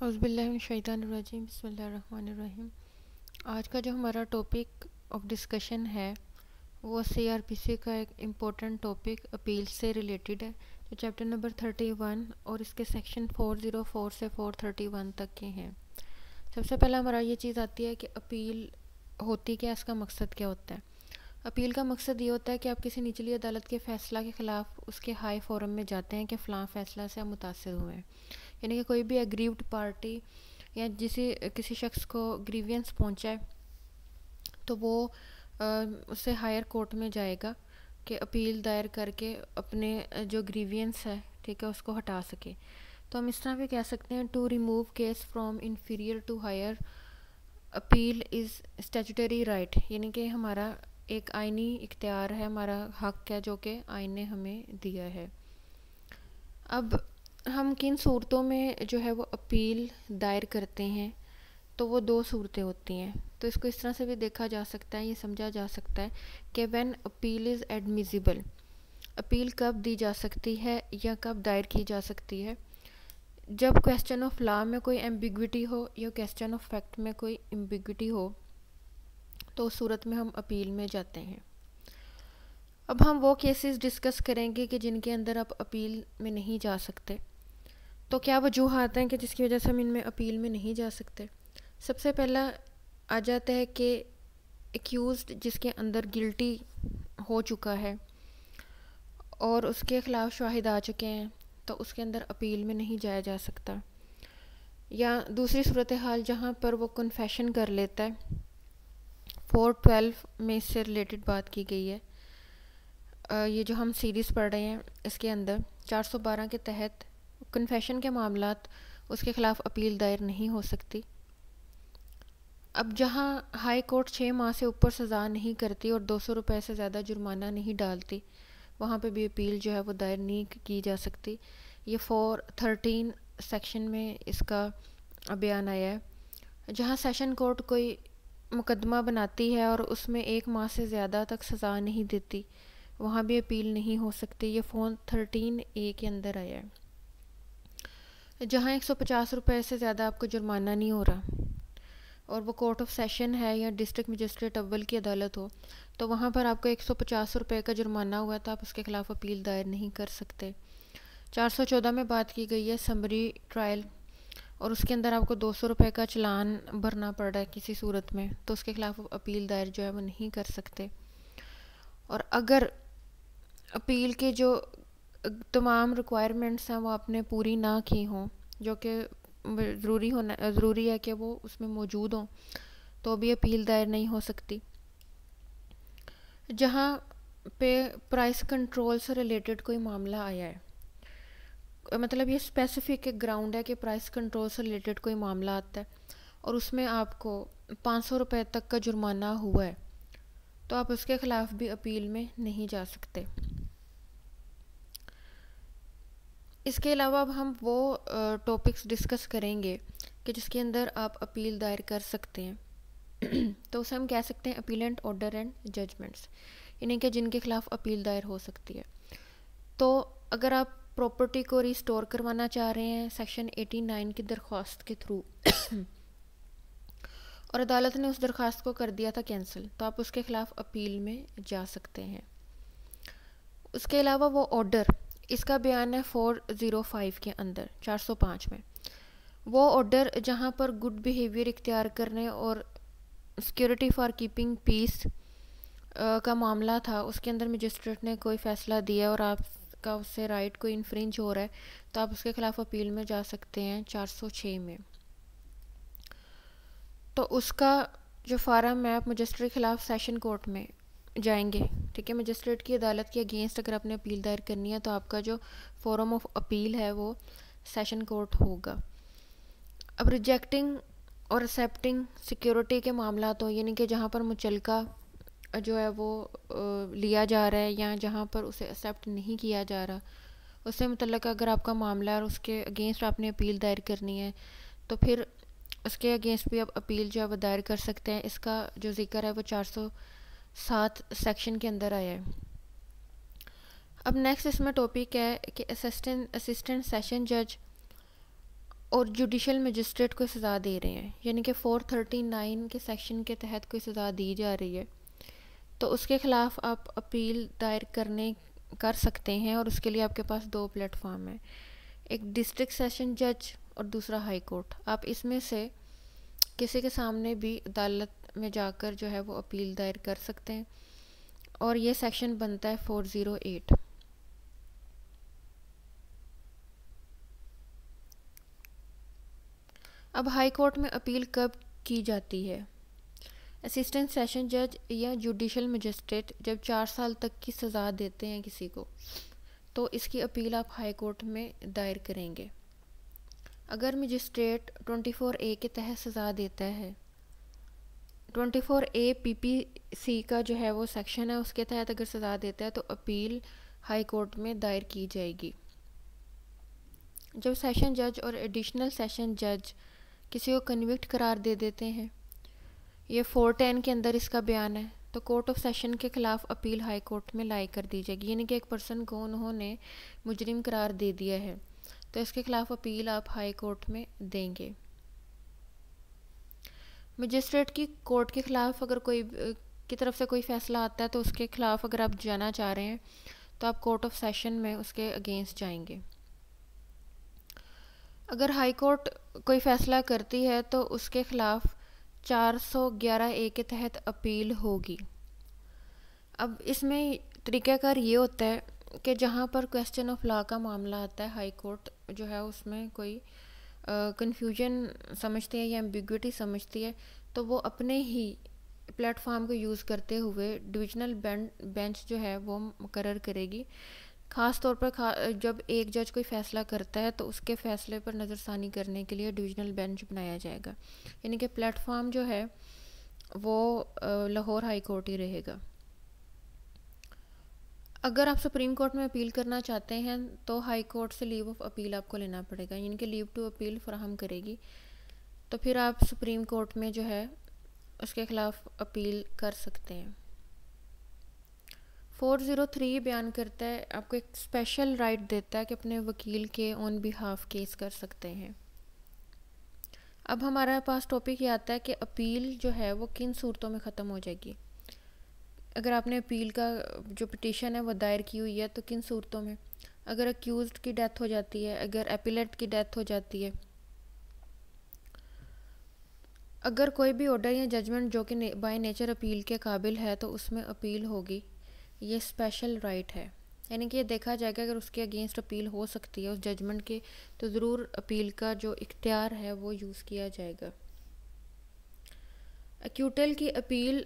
औज़ुबिल्लाहिमिनश्शैतानिर्रजीम बिस्मिल्लाहिर्रहमानिर्रहीम। आज का जो हमारा टॉपिक ऑफ डिस्कशन है वो सीआरपीसी का एक इम्पोर्टेंट टॉपिक अपील से रिलेटेड है, जो चैप्टर नंबर 31 और इसके सेक्शन 404 से 431 तक के हैं। सबसे पहले हमारा ये चीज़ आती है कि अपील होती क्या, इसका मकसद क्या होता है। अपील का मकसद ये होता है कि आप किसी निचली अदालत के फ़ैसला के ख़िलाफ़ उसके हाई फोरम में जाते हैं कि फ़लाँ फ़ैसला से हम मुतासिर हुए हैं, यानी कि कोई भी एग्रीव्ड पार्टी या किसी शख्स को ग्रीवियंस पहुंचा है तो वो उससे हायर कोर्ट में जाएगा कि अपील दायर करके अपने जो ग्रीवियंस है, ठीक है, उसको हटा सके। तो हम इस तरह भी कह सकते हैं, to remove case from inferior to higher appeal is statutory right, यानी कि हमारा एक आइनी इख्तियार है, हमारा हक है जो कि आइन ने हमें दिया है। अब हम किन सूरतों में जो है वो अपील दायर करते हैं, तो वो दो सूरतें होती हैं। तो इसको इस तरह से भी देखा जा सकता है, ये समझा जा सकता है कि when appeal is admissible, appeal कब दी जा सकती है या कब दायर की जा सकती है, जब क्वेश्चन ऑफ लॉ में कोई एम्बिग्विटी हो या क्वेश्चन ऑफ फैक्ट में कोई एम्बिग्विटी हो, तो उस सूरत में हम अपील में जाते हैं। अब हम वो केसेस डिस्कस करेंगे कि जिनके अंदर आप अपील में नहीं जा सकते। तो क्या वजूहात हैं कि जिसकी वजह से हम इनमें अपील में नहीं जा सकते। सबसे पहला आ जाता है कि एक्यूज़्ड जिसके अंदर गिल्टी हो चुका है और उसके ख़िलाफ़ शाहिद आ चुके हैं, तो उसके अंदर अपील में नहीं जाया जा सकता। या दूसरी सूरत हाल जहाँ पर वो कन्फेशन कर लेता है, 412 में इससे रिलेटेड बात की गई है। ये जो हम सीरीज़ पढ़ रहे हैं इसके अंदर 412 के तहत कन्फेशन के मामलात उसके ख़िलाफ़ अपील दायर नहीं हो सकती। अब जहाँ हाई कोर्ट 6 माह से ऊपर सज़ा नहीं करती और 200 रुपये से ज़्यादा जुर्माना नहीं डालती, वहाँ पे भी अपील जो है वो दायर नहीं की जा सकती। ये 413 सेक्शन में इसका बयान आया है। जहाँ सेशन कोर्ट कोई मुकदमा बनाती है और उसमें 1 माह से ज़्यादा तक सज़ा नहीं देती, वहाँ भी अपील नहीं हो सकती। ये 413A के अंदर आया है। जहाँ 150 रुपये से ज़्यादा आपको जुर्माना नहीं हो रहा और वो कोर्ट ऑफ सेशन है या डिस्ट्रिक्ट मजिस्ट्रेट अव्वल की अदालत हो, तो वहाँ पर आपको 150 रुपये का जुर्माना हुआ तो आप उसके ख़िलाफ़ अपील दायर नहीं कर सकते। 414 में बात की गई है समरी ट्रायल, और उसके अंदर आपको 200 रुपये का चालान भरना पड़ रहा है किसी सूरत में, तो उसके ख़िलाफ़ अपील दायर जो है वो नहीं कर सकते। और अगर अपील के जो तमाम रिक्वायरमेंट्स हैं वो आपने पूरी ना की हों, जो कि ज़रूरी है कि वो उसमें मौजूद हों, तो भी अपील दायर नहीं हो सकती। जहाँ पे प्राइस कंट्रोल से रिलेटेड कोई मामला आया है, मतलब ये स्पेसिफिक एक ग्राउंड है कि प्राइस कंट्रोल से रिलेटेड कोई मामला आता है और उसमें आपको 500 रुपये तक का जुर्माना हुआ है, तो आप उसके ख़िलाफ़ भी अपील में नहीं जा सकते। इसके अलावा अब हम वो टॉपिक्स डिस्कस करेंगे कि जिसके अंदर आप अपील दायर कर सकते हैं। तो उसे हम कह सकते हैं अपीलेंट ऑर्डर एंड जजमेंट्स, यानी कि जिनके ख़िलाफ़ अपील दायर हो सकती है। तो अगर आप प्रॉपर्टी को रिस्टोर करवाना चाह रहे हैं सेक्शन 89 की दरख्वास्त के थ्रू और अदालत ने उस दरख्वास्त को कर दिया था कैंसिल, तो आप उसके ख़िलाफ़ अपील में जा सकते हैं। उसके अलावा वो ऑर्डर, इसका बयान है 405 के अंदर 405 में। वो ऑर्डर जहाँ पर गुड बिहेवियर इख्तियार करने और सिक्योरिटी फॉर कीपिंग पीस का मामला था, उसके अंदर मजिस्ट्रेट ने कोई फ़ैसला दिया और आपका उससे राइट कोई इन्फ्रिंज हो रहा है, तो आप उसके ख़िलाफ़ अपील में जा सकते हैं 406 में। तो उसका जो फार्म है, आप मजिस्ट्रेट के ख़िलाफ़ सेशन कोर्ट में जाएंगे, ठीक है, मजिस्ट्रेट की अदालत के अगेंस्ट अगर आपने अपील दायर करनी है तो आपका जो फोरम ऑफ अपील है वो सेशन कोर्ट होगा। अब रिजेक्टिंग और एक्सेप्टिंग सिक्योरिटी के मामला तो, यानी कि जहाँ पर मुचलका जो है वो लिया जा रहा है या जहाँ पर उसे एक्सेप्ट नहीं किया जा रहा, उससे मुतल्लिक़ अगर आपका मामला और उसके अगेंस्ट आपने अपील दायर करनी है, तो फिर उसके अगेंस्ट भी आप अपील जो है वो दायर कर सकते हैं। इसका जो जिक्र है वो 407 सेक्शन के अंदर आया है। अब नेक्स्ट इसमें टॉपिक है कि असिस्टेंट सेशन जज और जुडिशल मजिस्ट्रेट को सज़ा दे रहे हैं, यानी कि 439 के सेक्शन के तहत कोई सज़ा दी जा रही है, तो उसके ख़िलाफ़ आप अपील दायर कर सकते हैं। और उसके लिए आपके पास दो प्लेटफॉर्म हैं, एक डिस्ट्रिक्ट सेशन जज और दूसरा हाई कोर्ट। आप इसमें से किसी के सामने भी अदालत में जाकर जो है वो अपील दायर कर सकते हैं, और ये सेक्शन बनता है 408। अब हाई कोर्ट में अपील कब की जाती है? असिस्टेंट सेशन जज या जुडिशल मजिस्ट्रेट जब 4 साल तक की सज़ा देते हैं किसी को, तो इसकी अपील आप हाई कोर्ट में दायर करेंगे। अगर मजिस्ट्रेट 24A के तहत सज़ा देता है, 24A PPC का जो है वो सेक्शन है, उसके तहत अगर सज़ा देता है तो अपील हाई कोर्ट में दायर की जाएगी। जब सेशन जज और एडिशनल सेशन जज किसी को कन्विक्ट करार दे देते हैं, ये 410 के अंदर इसका बयान है, तो कोर्ट ऑफ सेशन के ख़िलाफ़ अपील हाई कोर्ट में लाई कर दी जाएगी। यानी कि एक पर्सन को उन्होंने मुजरिम करार दे दिया है, तो इसके ख़िलाफ़ अपील आप हाई कोर्ट में देंगे। मजिस्ट्रेट की कोर्ट के ख़िलाफ़ अगर कोई की तरफ से कोई फ़ैसला आता है, तो उसके ख़िलाफ़ अगर आप जाना चाह रहे हैं तो आप कोर्ट ऑफ सेशन में उसके अगेंस्ट जाएंगे। अगर हाई कोर्ट कोई फ़ैसला करती है तो उसके ख़िलाफ़ 411A के तहत अपील होगी। अब इसमें तरीक़ाकार ये होता है कि जहाँ पर क्वेश्चन ऑफ लॉ का मामला आता है, हाई कोर्ट जो है उसमें कोई कन्फ्यूजन समझती है या एम्बिग्विटी समझती है, तो वो अपने ही प्लेटफॉर्म को यूज़ करते हुए डिविजनल बेंच जो है वो मुकर्रर करेगी। ख़ास तौर पर जब एक जज कोई फ़ैसला करता है तो उसके फ़ैसले पर नज़रसानी करने के लिए डिविजनल बेंच बनाया जाएगा। यानी कि प्लेटफॉर्म जो है वो लाहौर हाई कोर्ट ही रहेगा। अगर आप सुप्रीम कोर्ट में अपील करना चाहते हैं तो हाई कोर्ट से लीव ऑफ अपील आपको लेना पड़ेगा, यानी कि लीव टू अपील फराहम करेगी, तो फिर आप सुप्रीम कोर्ट में जो है उसके ख़िलाफ़ अपील कर सकते हैं। 403 बयान करता है, आपको एक स्पेशल राइट देता है कि अपने वकील के ऑन बिहाफ केस कर सकते हैं। अब हमारे पास टॉपिक ये आता है कि अपील जो है वो किन सूरतों में ख़त्म हो जाएगी। अगर आपने अपील का जो पिटीशन है वो दायर की हुई है तो किन सूरतों में? अगर अक्यूज़्ड की डेथ हो जाती है, अगर एपिलेट की डेथ हो जाती है, अगर कोई भी ऑर्डर या जजमेंट जो कि बाय नेचर अपील के काबिल है तो उसमें अपील होगी। ये स्पेशल राइट है, यानी कि ये देखा जाएगा अगर उसके अगेंस्ट अपील हो सकती है उस जजमेंट के, तो ज़रूर अपील का जो इख्तियार है वो यूज़ किया जाएगा। एक्यूटल की अपील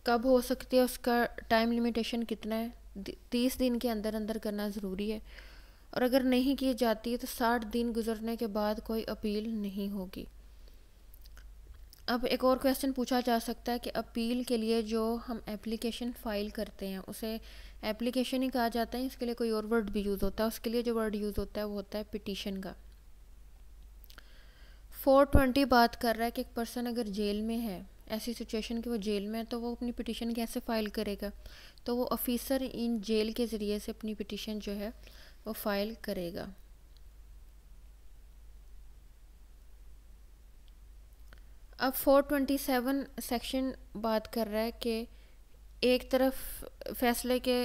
कब हो सकती है, उसका टाइम लिमिटेशन कितना है? 30 दिन के अंदर अंदर करना ज़रूरी है, और अगर नहीं की जाती है तो 60 दिन गुजरने के बाद कोई अपील नहीं होगी। अब एक और क्वेश्चन पूछा जा सकता है कि अपील के लिए जो हम एप्लीकेशन फ़ाइल करते हैं उसे एप्लीकेशन ही कहा जाता है, इसके लिए कोई और वर्ड भी यूज़ होता है? उसके लिए जो वर्ड यूज़ होता है वो होता है पिटीशन का। 420 बात कर रहा है कि एक पर्सन अगर जेल में है, ऐसी सिचुएशन कि वो जेल में है, तो वो अपनी पिटीशन कैसे फ़ाइल करेगा? तो वो ऑफिसर इन जेल के ज़रिए से अपनी पिटीशन जो है वो फ़ाइल करेगा। अब 427 सेक्शन बात कर रहा है कि एक तरफ फैसले के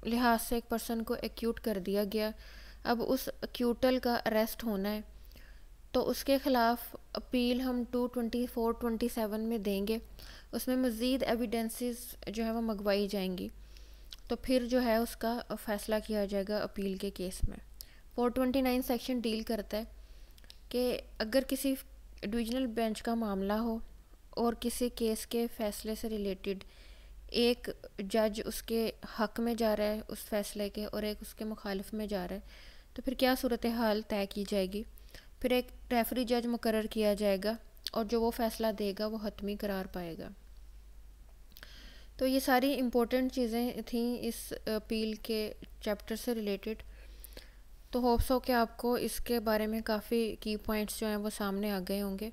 लिहाज से एक पर्सन को एक्यूट कर दिया गया, अब उस एक्यूटल का अरेस्ट होना है, तो उसके ख़िलाफ़ अपील हम 22427 में देंगे। उसमें मज़ीद एविडेंसेस जो है वो मंगवाई जाएंगी, तो फिर जो है उसका फ़ैसला किया जाएगा अपील के केस में। 429 सेक्शन डील करता है कि अगर किसी डिविजनल बेंच का मामला हो और किसी केस के फ़ैसले से रिलेटेड एक जज उसके हक़ में जा रहा है उस फैसले के और एक उसके मुखालिफ में जा रहा है, तो फिर क्या सूरत हाल तय की जाएगी? फिर एक रेफरी जज मुकर्रर किया जाएगा और जो वो फ़ैसला देगा वो हतमी करार पाएगा। तो ये सारी इम्पोर्टेंट चीज़ें थी इस अपील के चैप्टर से रिलेटेड। तो होप्स हो कि आपको इसके बारे में काफ़ी की पॉइंट्स जो हैं वो सामने आ गए होंगे।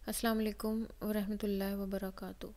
अस्सलाम वालेकुम व रहमतुल्लाहि व बरकातुहू।